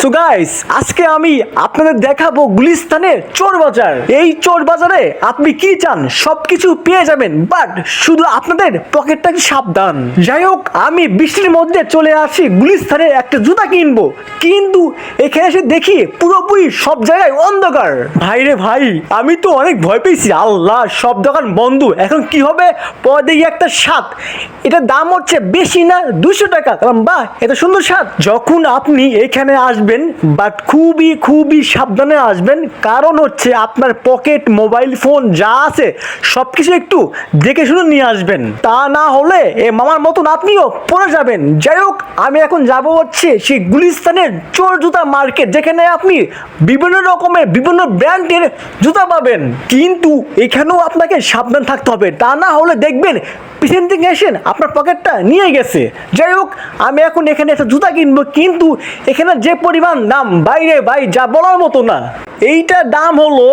So guys, আজকে আমি আপনাদের দেখাবো গুলিস্তানের চোর বাজার। এই চোর বাজারে আপনি কি চান সবকিছু পেয়ে যাবেন, বাট শুধু আপনাদের পকেটটা কি সাবধান। যাই হোক, আমি বৃষ্টির মধ্যে চলে আসি গুলিস্তানের একটা জুতা কিনবো, কিন্তু এখানে এসে দেখি পুরোপুরি সব জায়গায় অন্ধকার। ভাই রে ভাই, আমি তো অনেক ভয় পেয়েছি। আল্লাহ, সব দোকান বন্ধ, এখন কি হবে? পরে দেখি একটা শার্ট, এটার দাম হচ্ছে বেশি না 200 টাকা। কারণ বাহ, এত সুন্দর শার্ট। যখন আপনি এখানে আসবেন, বাট খুবই সাবধানে আসবেন, কারণ হচ্ছে আপনার পকেট, মোবাইল ফোন যা আছে সবকিছু একটু দেখে শুনে নিয়ে আসবেন, তা না হলে এ মামার মতন আপনিও পড়ে যাবেন। যাই হোক, আমি এখন যাব হচ্ছে সেই গুলিস্তানের চোর জুতা মার্কেট, যেখানে আপনি বিভিন্ন রকমের বিভিন্ন ব্র্যান্ডের জুতা পাবেন, কিন্তু এখানেও আপনাকে সাবধান থাকতে হবে, তা না হলে দেখবেন পিছন থেকে এসেন আপনার পকেটটা নিয়ে গেছে। যাই হোক, আমি এখন এখানে একটা জুতা কিনবো, কিন্তু এখানে যে পরিমাণ দাম, বাইরে ভাই যা বলার মতো না। এইটার দাম হলো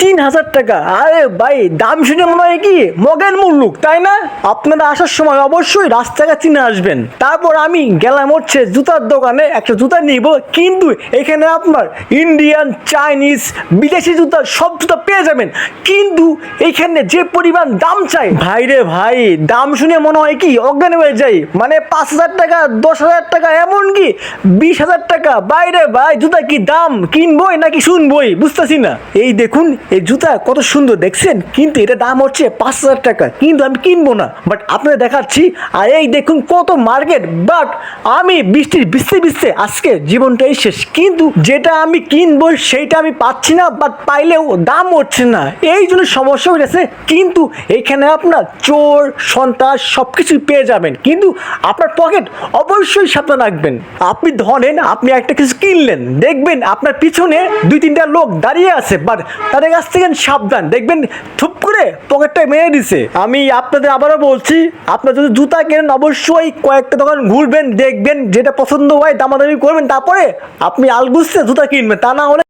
3000 টাকা। আরে ভাই, দাম শুনে মনে হয় কি মগের মুল্লুক, তাই না? আপনারা আসার সময় অবশ্যই রাস্তাঘাট চিনে আসবেন। তারপর আমি গেলাম হচ্ছে জুতার দোকানে, একটা জুতা নিব, কিন্তু এখানে আপনার ইন্ডিয়ান, চাইনিজ, বিদেশি জুতা সব জুতা পেয়ে যাবেন, কিন্তু এখানে যে পরিমাণ দাম চাই, ভাই রে ভাই, দাম শুনে মনে হয় কি অজ্ঞান হয়ে যায়। মানে 5000 টাকা, 10,000 টাকা, এমনকি 20,000 টাকা। বাইরে ভাই, জুতা কি দাম, কিনবই নাকি শুনবই বুঝতেছি না। এই দেখুন, এই জুতা কত সুন্দর দেখছেন, কিন্তু এটা দাম হচ্ছে 5000 টাকা, কিন্তু আমি কিনবো না, বাট আপনাদের দেখাচ্ছি। আর এই দেখুন কত মার্কেট, বাট আমি বৃষ্টির ভিজতে আজকে জীবনটাই শেষ, কিন্তু যেটা আমি কিনবো সেইটা আমি পাচ্ছি না, বাট পাইলেও দাম হচ্ছে না, এই জন্য সমস্যা হয়ে গেছে। কিন্তু এখানে আপনার চোর, সন্ত্রাস সবকিছু পেয়ে যাবেন, কিন্তু আপনার পকেট অবশ্যই সাবধান রাখবেন। আপনি ধরেন আপনি একটা কিছু কিনলেন, দেখবেন আপনার পিছনে 2-3টা লোক দাঁড়িয়ে আছে, বাট তাদের কাছ থেকে সাবধান, দেখবেন থুপ করে পকেটটা মেরে দিছে। আমি আপনাদের আবারও বলছি, আপনারা যদি জুতা কেনেন অবশ্যই কয়েকটা দোকান ঘুরবেন, দেখবেন যেটা পছন্দ হয় দামাদামি করবেন, তারপরে আপনি আলগুসে জুতা কিনবেন, তা না হলে